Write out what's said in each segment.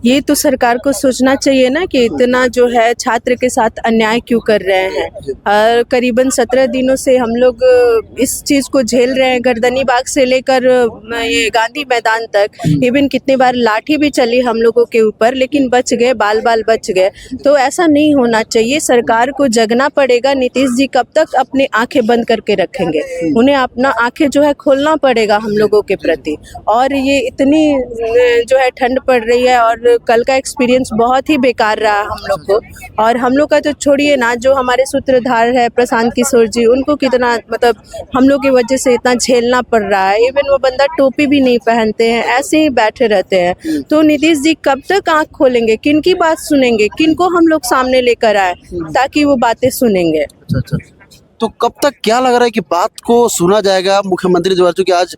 ये तो सरकार को सोचना चाहिए ना कि इतना जो है छात्र के साथ अन्याय क्यों कर रहे हैं। और करीबन 17 दिनों से हम लोग इस चीज़ को झेल रहे हैं, गर्दनी बाग से लेकर ये गांधी मैदान तक। इवन कितनी बार लाठी भी चली हम लोगों के ऊपर, लेकिन बच गए, बाल बाल बच गए। तो ऐसा नहीं होना चाहिए, सरकार को जगना पड़ेगा। नीतीश जी कब तक अपनी आंखें बंद करके रखेंगे? उन्हें अपना आंखें जो है खोलना पड़ेगा हम लोगों के प्रति। और ये इतनी जो है ठंड पड़ रही है और कल का एक्सपीरियंस बहुत ही बेकार रहा हम लोग को। और हम लोग का तो छोड़िए ना, जो हमारे सूत्रधार है प्रशांत किशोर जी, उनको कितना मतलब हम लोग की वजह से इतना झेलना पड़ रहा है। इवन वो बंदा टोपी भी नहीं पहनते हैं, ऐसे ही बैठे रहते हैं। तो नीतीश जी कब तक आंख खोलेंगे? किन की बात सुनेंगे? किनको हम लोग सामने लेकर आए ताकि वो बातें सुनेंगे? अच्छा। तो कब तक क्या लग रहा है कि बात को सुना जाएगा मुख्यमंत्री द्वारा? चूंकि आज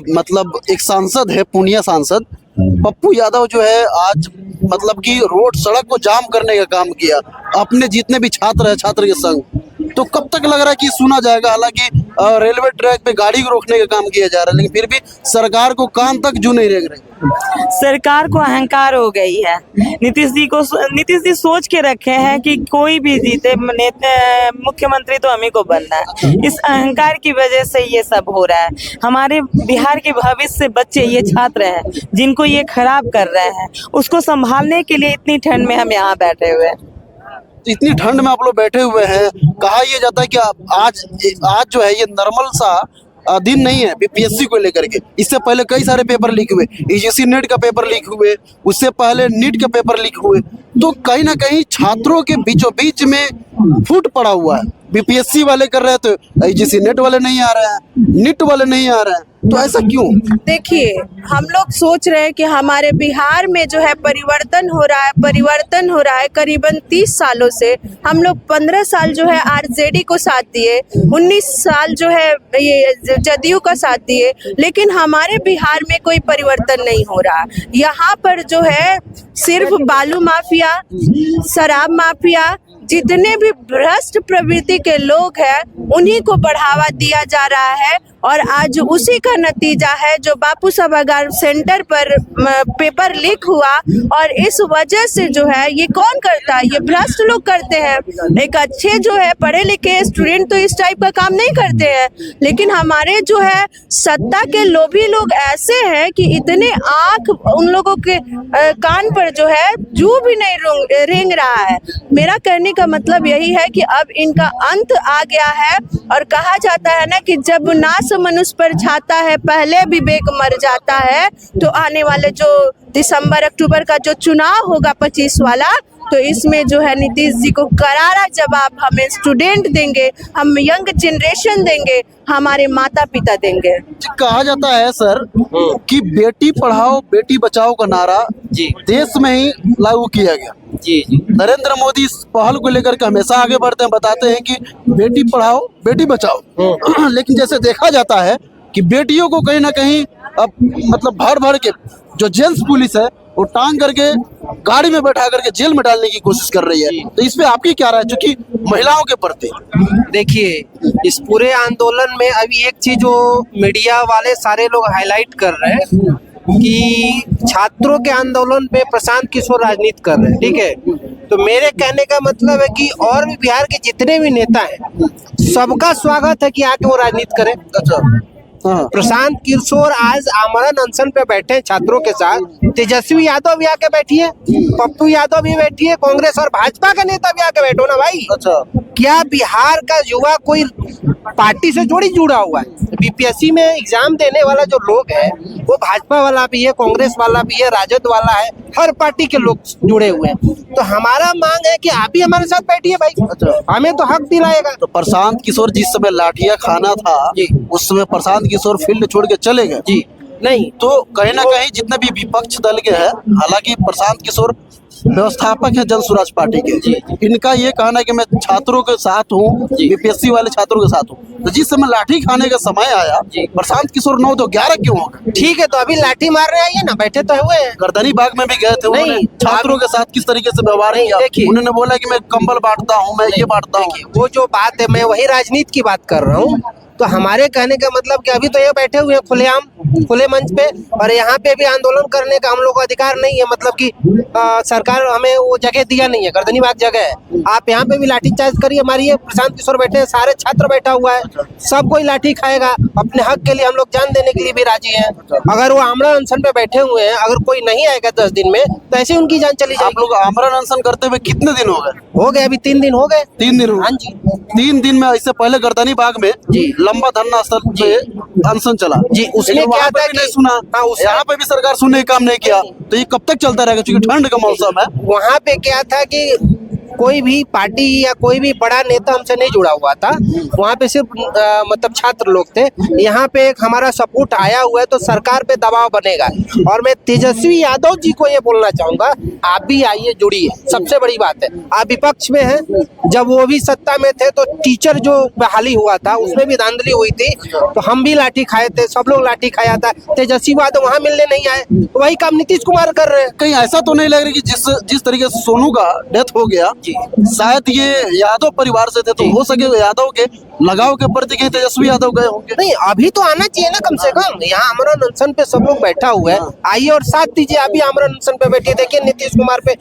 मतलब एक सांसद है, पूर्णिया सांसद पप्पू यादव जो है, आज मतलब कि रोड सड़क को जाम करने का काम किया अपने जितने भी छात्र है, छात्र के संग। तो कब तक लग रहा है कि सुना जाएगा? हालांकि रेलवे ट्रैक पे गाड़ी को रोकने का काम किया जा रहा है, लेकिन फिर भी सरकार को कान तक जू नहीं रेंग रही। सरकार को अहंकार हो गई है। नीतीश जी सोच के रखे हैं कि कोई भी जीते, मुख्यमंत्री तो हम ही को बनना है। इस अहंकार की वजह से ये सब हो रहा है। हमारे बिहार के भविष्य बच्चे, ये छात्र हैं जिनको ये खराब कर रहे हैं, उसको संभालने के लिए इतनी ठंड में हम यहाँ बैठे हुए हैं। इतनी ठंड में आप लोग बैठे हुए हैं, कहा यह जाता है कि आज जो है ये नॉर्मल सा दिन नहीं है बीपीएससी को लेकर के। इससे पहले कई सारे पेपर लीक हुए, यूजीसी नेट का पेपर लीक हुए, उससे पहले नीट का पेपर लीक हुए। तो कहीं ना कहीं छात्रों के बीचों बीच में फूट पड़ा हुआ है। बीपीएससी वाले कर रहे हैं तो यूजीसी नेट वाले नहीं आ रहे हैं, नीट वाले नहीं आ रहे हैं। तो ऐसा क्यों? देखिए, हम लोग सोच रहे हैं कि हमारे बिहार में जो है परिवर्तन हो रहा है करीबन 30 सालों से। हम लोग 15 साल जो है आरजेडी को साथ दिए, 19 साल जो है ये जदयू का साथ दिए, लेकिन हमारे बिहार में कोई परिवर्तन नहीं हो रहा। यहाँ पर जो है सिर्फ बालू माफिया, शराब माफिया, जितने भी भ्रष्ट प्रवृत्ति के लोग हैं उन्हीं को बढ़ावा दिया जा रहा है। और आज उसी का नतीजा है जो बापू सभागार सेंटर पर पेपर लीक हुआ। और इस वजह से जो है ये कौन करता है? ये भ्रष्ट लोग करते हैं। एक अच्छे जो है पढ़े लिखे स्टूडेंट तो इस टाइप का काम नहीं करते हैं, लेकिन हमारे जो है सत्ता के लोभी लोग ऐसे हैं कि इतने आंख उन लोगों के कान पर जो है जू भी नहीं रेंग रहा है। मेरा कहने का मतलब यही है कि अब इनका अंत आ गया है। और कहा जाता है ना कि जब नाश मनुष्य पर छाता है, पहले विवेक मर जाता है। तो आने वाले जो दिसंबर अक्टूबर का जो चुनाव होगा 25 वाला, तो इसमें जो है नीतीश जी को करारा जवाब हमें स्टूडेंट देंगे, हम यंग जनरेशन देंगे, हमारे माता पिता देंगे। कहा जाता है सर कि बेटी पढ़ाओ बेटी बचाओ का नारा देश में ही लागू किया गया। जी। नरेंद्र मोदी इस पहल को लेकर के हमेशा आगे बढ़ते हैं, बताते हैं कि बेटी पढ़ाओ बेटी बचाओ। लेकिन जैसे देखा जाता है कि बेटियों को कहीं ना कहीं अब मतलब भर के जो जेंट्स पुलिस है वो टांग करके गाड़ी में बैठा करके जेल में डालने की कोशिश कर रही है। तो इस पे आपकी क्या राय है, चूंकि महिलाओं के प्रति? देखिए, इस पूरे आंदोलन में अभी एक चीज जो मीडिया वाले सारे लोग हाईलाइट कर रहे हैं कि छात्रों के आंदोलन पे प्रशांत किशोर राजनीति कर रहे हैं, ठीक है। तो मेरे कहने का मतलब है कि और भी बिहार के जितने भी नेता हैं सबका स्वागत है कि आके वो राजनीति करें। अच्छा, प्रशांत किशोर आज आमरण अनशन पे बैठे हैं छात्रों के साथ। तेजस्वी यादव भी आके बैठी है, पप्पू यादव भी बैठी है, कांग्रेस और भाजपा के नेता भी आके बैठो ना भाई। अच्छा, क्या बिहार का युवा कोई पार्टी से जुड़ा हुआ है? बीपीएससी में एग्जाम देने वाला जो लोग है वो भाजपा वाला भी है, कांग्रेस वाला भी है, राजद वाला है, हर पार्टी के लोग जुड़े हुए हैं। तो हमारा मांग है कि आप भी हमारे साथ बैठिए भाई। अच्छा, हमें तो हक दिलाएगा। तो प्रशांत किशोर जिस समय लाठिया खाना था उस समय प्रशांत किशोर फील्ड छोड़ के चले गए। जी नहीं, तो कहीं ना कहीं जितने भी विपक्ष दल के हैं, हालांकि प्रशांत किशोर व्यवस्थापक है जन स्वराज पार्टी के, इनका ये कहना है कि मैं छात्रों के साथ हूँ, बीपीएससी वाले छात्रों के साथ हूँ। तो जिस समय लाठी खाने का समय आया प्रशांत किशोर 9 तो 11 क्यों होगा? ठीक है, तो अभी लाठी मार रहे हैं ना, बैठे तो हुए हैं। गर्दनी बाग में भी गए थे, उन्होंने छात्रों के साथ किस तरीके से व्यवहार किया? उन्होंने बोला कि मैं कंबल बांटता हूँ, मैं ये बांटता हूँ। वो जो बात है, मैं वही राजनीति की बात कर रहा हूँ तो हमारे कहने का मतलब कि अभी तो ये बैठे हुए हैं खुलेआम खुले मंच पे, और यहाँ पे भी आंदोलन करने का हम लोग को अधिकार नहीं है। मतलब कि सरकार हमें वो जगह दिया नहीं है, गर्दनीबाग जगह है। आप यहाँ पे भी लाठीचार्ज करिए, मारिए। प्रशांत किशोर बैठे हैं, सारे छात्र बैठा हुआ है, सब कोई लाठी खाएगा। अपने हक के लिए हम लोग जान देने के लिए भी राजी हैं। अगर वो आमरण अनशन पे बैठे हुए हैं, अगर कोई नहीं आएगा 10 दिन में, तो ऐसे उनकी जान चली आप जाएगी। लोग आमरण अनशन करते हुए कितने दिन हो गए? हो गए, अभी 3 दिन हो गए। 3 दिन हो हाँ गए। जी 3 दिन में, इससे पहले गर्दनी बाग में जी। लंबा धरना स्थल पे अनशन चला जी, उसमें लेकिन क्या वहाँ पे था भी नहीं कि- सुना। हाँ, उसमें- यहाँ पे भी सरकार सुनने का काम नहीं किया, तो ये कब तक चलता रहेगा? क्योंकि ठंड का मौसम है। वहाँ पे क्या था कि कोई भी पार्टी या कोई भी बड़ा नेता हमसे नहीं जुड़ा हुआ था। वहाँ पे सिर्फ मतलब छात्र लोग थे। यहाँ पे एक हमारा सपोर्ट आया हुआ है, तो सरकार पे दबाव बनेगा। और मैं तेजस्वी यादव जी को ये बोलना चाहूंगा, आप भी आइए, जुड़िए। सबसे बड़ी बात है, आप विपक्ष में हैं। जब वो भी सत्ता में थे तो टीचर जो बहाली हुआ था उसमें भी धांधली हुई थी, तो हम भी लाठी खाए थे, सब लोग लाठी खाया था। तेजस्वी यादव वहाँ मिलने नहीं आए, तो वही काम नीतीश कुमार कर रहे हैं। कहीं ऐसा तो नहीं लग रहा कि जिस तरीके से सोनू का डेथ हो गया, शायद ये यादव परिवार से थे, तो हो सके यादव के लगाव के प्रति कहीं तेजस्वी यादव गए होंगे। नहीं, अभी तो आना चाहिए ना कम से कम। यहाँ आमरण अनशन पे सब लोग बैठा हुआ है, आइए और साथ दीजिए। अभी आमरण अनशन पे बैठिए, देखिए नीतीश कुमार पे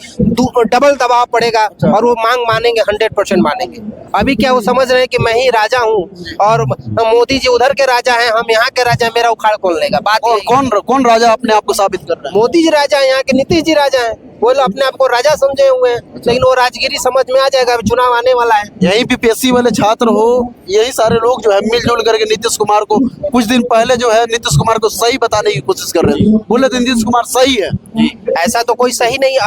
डबल दबाव पड़ेगा और वो मांग मानेंगे, 100% मानेंगे। अभी क्या वो समझ रहे हैं कि मैं ही राजा हूँ और मोदी जी उधर के राजा हैं, हम यहाँ के राजा हैं, मेरा उखाड़ कौन लेगा? बात और यही है। कौन राजा अपने आप को साबित कर रहा है? मोदी जी राजा है, यहाँ के नीतीश जी राजा हैं। वो लोग अपने आप को राजा समझे हुए हैं, लेकिन वो राजगिरी समझ में आ जाएगा, अभी चुनाव आने वाला है। यही बीपीएससी वाले छात्र हो, यही सारे लोग जो है मिलजुल करके नीतीश कुमार को कुछ दिन पहले जो है नीतीश कुमार को सही बताने की कोशिश कर रहे थे। बोले थे नीतीश कुमार सही है। ऐसा तो कोई सही नहीं।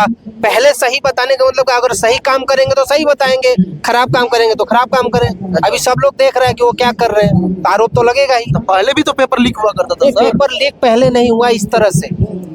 पहले सही बताने का मतलब अगर सही काम करेंगे तो सही बताएंगे, खराब काम करेंगे तो खराब काम करें। अभी सब लोग देख रहे हैं कि वो क्या कर रहे हैं, आरोप तो लगेगा ही। पहले भी तो पेपर लीक हुआ करता था नहीं, सर। पेपर लीक पहले नहीं हुआ इस तरह से,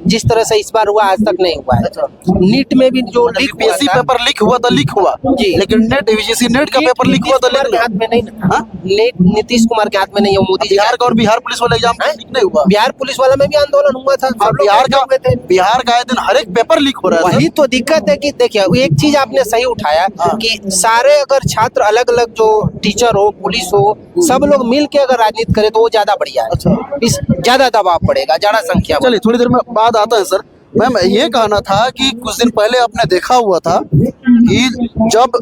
जिस तरह से इस बार हुआ आज तक नहीं हुआ है। नीट में भी जो लीक हुआ बीपीएससी था, पेपर लीक हुआ था, लीक हुआ जी। लेकिन नेट यूजीसी नेट का पेपर लीक हुआ था, नीतीश कुमार के हाथ लीक में नहीं ना। हाँ? नीट नीतीश कुमार के हाथ में नहीं है, मोदी जी। बिहार का और बिहार पुलिस वाला एग्जाम हैं? लीक नहीं हुआ। बिहार पुलिस वाला में भी आंदोलन हुआ था, सब लोग बिहार बैठे हुए थे। बिहार का आए दिन हर एक पेपर लीक हो रहा है वही तो दिक्कत है कि देखिए, एक चीज आपने सही उठाया हाँ। कि सारे अगर छात्र अलग अलग, जो टीचर हो, पुलिस हो, सब लोग मिल के अगर राजनीति करे तो वो ज्यादा बढ़िया है। अच्छा। इस ज्यादा दबाव पड़ेगा, ज्यादा संख्या चलिए थोड़ी देर में बाद आता है सर। मैम ये कहना था कि कुछ दिन पहले आपने देखा हुआ था कि जब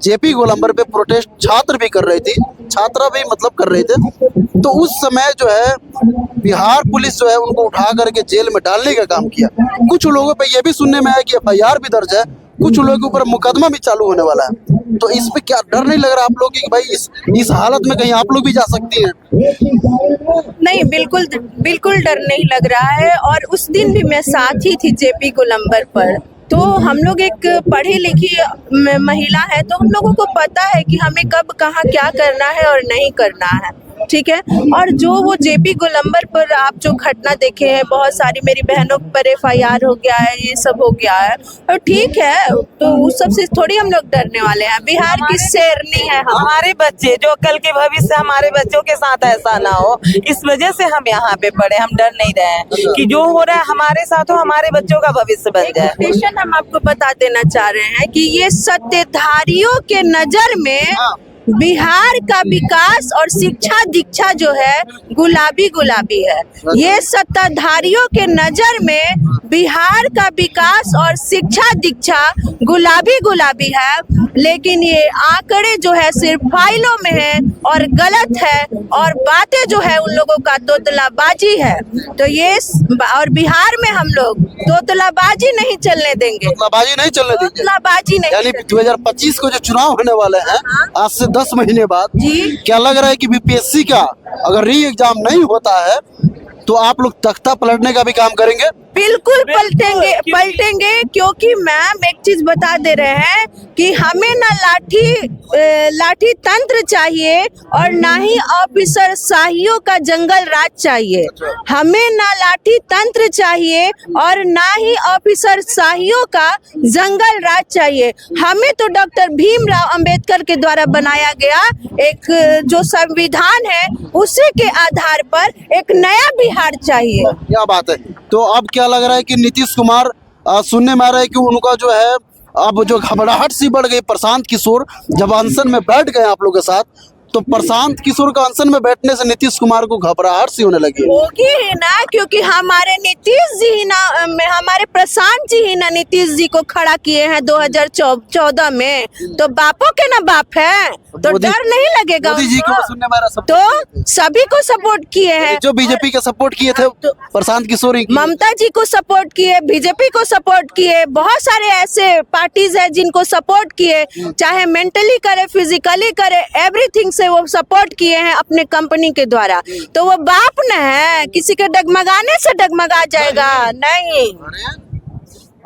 जेपी गोलंबर पे प्रोटेस्ट छात्र भी कर रही थी, छात्रा भी मतलब कर रहे थे, तो उस समय जो है बिहार पुलिस जो है उनको उठा करके जेल में डालने का काम किया। कुछ लोगों पे ये भी सुनने में आया कि एफआईआर भी दर्ज है, कुछ लोगों के ऊपर मुकदमा भी चालू होने वाला है। तो इस पे क्या डर नहीं लग रहा आप लोग कि भाई इस हालत में कहीं आप लोग भी जा सकती हैं? नहीं, बिल्कुल बिल्कुल डर नहीं लग रहा है। और उस दिन भी मैं साथ ही थी जेपी गोलंबर पर। तो हम लोग एक पढ़ी लिखी महिला है, तो हम लोगों को पता है कि हमें कब कहाँ क्या करना है और नहीं करना है, ठीक है। और जो वो जेपी गोलंबर पर आप जो घटना देखे हैं, बहुत सारी मेरी बहनों पर एफआईआर हो गया है, ये सब हो गया है, और ठीक है, तो उस सब से थोड़ी हम लोग डरने वाले हैं। बिहार की शेरनी है हम। हमारे बच्चे, जो कल के भविष्य, हमारे बच्चों के साथ ऐसा ना हो, इस वजह से हम यहाँ पे पढ़े। हम डर नहीं रहे हैं कि जो हो रहा है हमारे साथ हो, हमारे बच्चों का भविष्य बन जाए। कोटेशन हम आपको बता देना चाह रहे हैं कि ये सत्ताधारियों के नजर में बिहार का विकास और शिक्षा दीक्षा जो है गुलाबी गुलाबी है। ये सत्ताधारियों के नजर में बिहार का विकास और शिक्षा दीक्षा गुलाबी गुलाबी है, लेकिन ये आंकड़े जो है सिर्फ फाइलों में है और गलत है, और बातें जो है उन लोगों का तोतलाबाजी है। तो ये और बिहार में हम लोग तोतलाबाजी नहीं चलने देंगे, तोतलाबाजी नहीं चलने देंगे। तोतलाबाजी नहीं यानी 2025 को जो चुनाव होने वाले हैं, आज से 10 महीने बाद, जी। क्या लग रहा है कि बीपीएससी का अगर री एग्जाम नहीं होता है तो आप लोग तख्ता पलटने का भी काम करेंगे? बिल्कुल पलटेंगे, क्योंकि मैम एक चीज बता दे रहे हैं कि हमें ना लाठी तंत्र चाहिए और ना ही ऑफिसर शाहियों का जंगल राज चाहिए। हमें ना लाठी तंत्र चाहिए और ना ही ऑफिसर शाहियों का जंगल राज चाहिए। हमें तो डॉक्टर भीमराव अंबेडकर के द्वारा बनाया गया एक जो संविधान है, उसी के आधार पर एक नया बिहार चाहिए। क्या बात है। तो अब क्या लग रहा है कि नीतीश कुमार, सुनने में आ रहा है कि उनका जो है अब जो घबराहट सी बढ़ गई, प्रशांत किशोर जब अनशन में बैठ गए आप लोगों के साथ, तो प्रशांत किशोर का अनशन में बैठने से नीतीश कुमार को घबराहट सी होने लगी है। होगी ही ना, क्योंकि हमारे नीतीश जी ही ना, हमारे प्रशांत जी ही ना नीतीश जी को खड़ा किए हैं 2014 में, तो बापों के ना बाप है, तो मोदी- डर नहीं लगेगा मोदी जी को उनको? सुनने में आ रहा तो सभी को सपोर्ट किए हैं, जो बीजेपी के सपोर्ट किए थे प्रशांत किशोर ही किए। ममता जी को सपोर्ट किए, बीजेपी को सपोर्ट किए, बहुत सारे ऐसे पार्टीज है जिनको सपोर्ट किए, चाहे मेंटली करे, फिजिकली करे, एवरीथिंग से वो सपोर्ट किए हैं अपने कंपनी के द्वारा। तो वो बाप न है, किसी के डगमगाने से डगमगा जाएगा नहीं,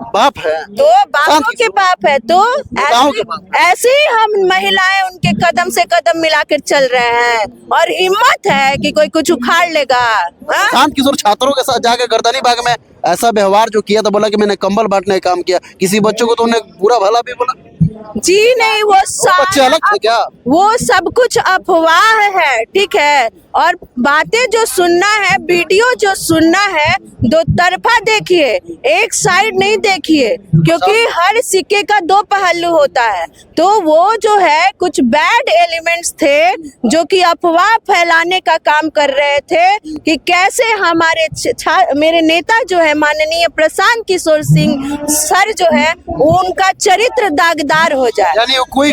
बाप है। तो बापों के बाप है। तो नेताओं के बाप। ऐसे ही हम महिलाएं उनके कदम से कदम मिलाकर चल रहे हैं, और हिम्मत है कि कोई कुछ उखाड़ लेगा। हाँ? प्रशांत किशोर छात्रों के साथ जाकर गर्दनी बाग में ऐसा व्यवहार जो किया था, बोला कि मैंने कंबल बांटने का काम किया, किसी बच्चों को तो उन्हें बुरा भला भी बोला। जी नहीं, वो बच्चे अलग थे क्या? वो सब कुछ अफवाह है, ठीक है। और बातें जो सुनना है, वीडियो जो सुनना है, दो तरफा देखिए, एक साइड नहीं देखिए, क्योंकि हर सिक्के का दो पहलू होता है। तो वो जो है कुछ बैड एलिमेंट्स थे जो कि अफवाह फैलाने का काम कर रहे थे कि कैसे हमारे मेरे नेता जो है माननीय प्रशांत किशोर सिंह सर जो है उनका चरित्र दागदार हो जाए। यानी वो कोई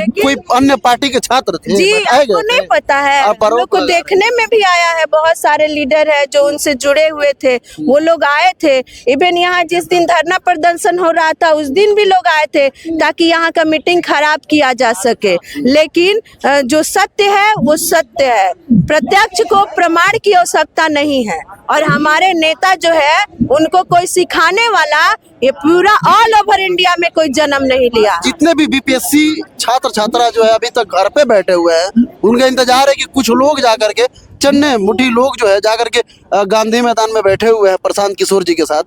अन्य पार्टी के छात्र थे, जी, बताए आपको गए नहीं थे। पता है, आप हम लोग को देखने में भी आया है, बहुत सारे लीडर है जो उनसे जुड़े हुए थे, वो लोग आए थे। इवन यहाँ जिस दिन धरना प्रदर्शन हो रहा था उस दिन भी लोग आए थे ताकि यहाँ का मीटिंग खराब किया जा सके। लेकिन जो सत्य है वो सत्य है, प्रत्यक्ष को प्रमाण की आवश्यकता नहीं है। और हमारे नेता जो है उनको कोई सिखाने वाला ये पूरा ऑल ओवर इंडिया में कोई जन्म नहीं लिया। जितने भी बीपीएससी छात्र छात्रा जो है अभी तक घर पे बैठे हुए हैं, उनका इंतजार है कि कुछ लोग जाकर के, चन्ने मुठी लोग जो है जाकर के गांधी मैदान में बैठे हुए हैं प्रशांत किशोर जी के साथ,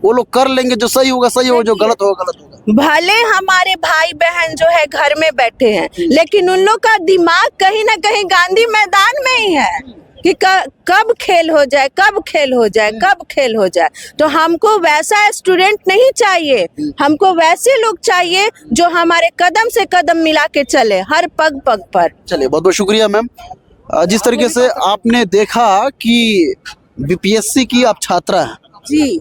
वो लोग कर लेंगे, जो सही होगा सही होगा, जो गलत होगा गलत होगा। भले हमारे भाई बहन जो है घर में बैठे हैं, लेकिन उन लोग का दिमाग कहीं ना कहीं गांधी मैदान में ही है कि कब खेल हो जाए, कब खेल हो जाए, कब खेल हो जाए। तो हमको वैसा स्टूडेंट नहीं चाहिए, हमको वैसे लोग चाहिए जो हमारे कदम से कदम मिला के चले हर पग पग पर। चलिए, बहुत बहुत शुक्रिया मैम। जिस तरीके से आपने देखा कि बीपीएससी की आप छात्रा हैं, जी,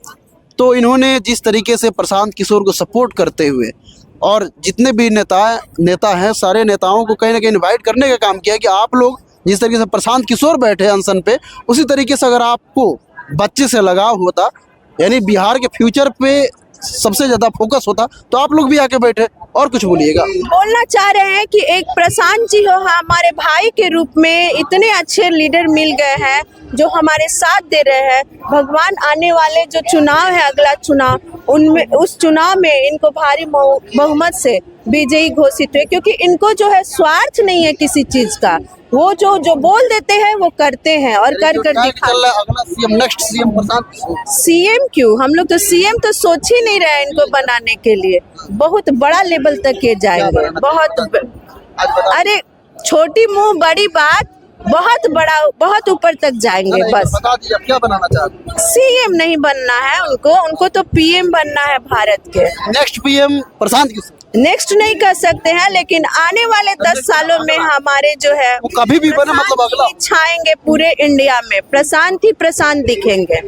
तो इन्होंने जिस तरीके से प्रशांत किशोर को सपोर्ट करते हुए और जितने भी नेता हैं, सारे नेताओं को कहीं ना कहीं इनवाइट करने का काम किया कि आप लोग जिस तरीके से प्रशांत किशोर बैठे अनशन पे, उसी तरीके से अगर आपको बच्चे से लगाव होता, यानी बिहार के फ्यूचर पे सबसे ज्यादा फोकस होता, तो आप लोग भी आके बैठे। और कुछ बोलिएगा। बोलना चाह रहे हैं कि एक प्रशांत जी हो हमारे भाई के रूप में, इतने अच्छे लीडर मिल गए हैं जो हमारे साथ दे रहे हैं। भगवान आने वाले जो चुनाव है, अगला चुनाव, उनमें उस चुनाव में इनको भारी बहुमत से विजयी घोषित हुए, क्योंकि इनको जो है स्वार्थ नहीं है किसी चीज का, वो जो बोल देते हैं वो करते हैं और कर दिखाते हैं। अगला CM, next CM Prashant Kishor. CM क्यों, हम लोग तो सीएम तो सोच ही नहीं रहे इनको बनाने के लिए, बहुत बड़ा लेवल तक ये जाएंगे, बहुत। अरे छोटी मुंह बड़ी बात, बहुत बड़ा, बहुत ऊपर तक जाएंगे। बस बता दीजिए आप क्या बनाना चाहते हैं। सीएम नहीं बनना है उनको तो पीएम बनना है भारत के। Next PM Prashant Kishor. Next नहीं कर सकते हैं, लेकिन आने वाले 10 सालों में हमारे जो है वो कभी भी बने, मतलब अगला छाएंगे पूरे इंडिया में, प्रशांत ही प्रशांत दिखेंगे।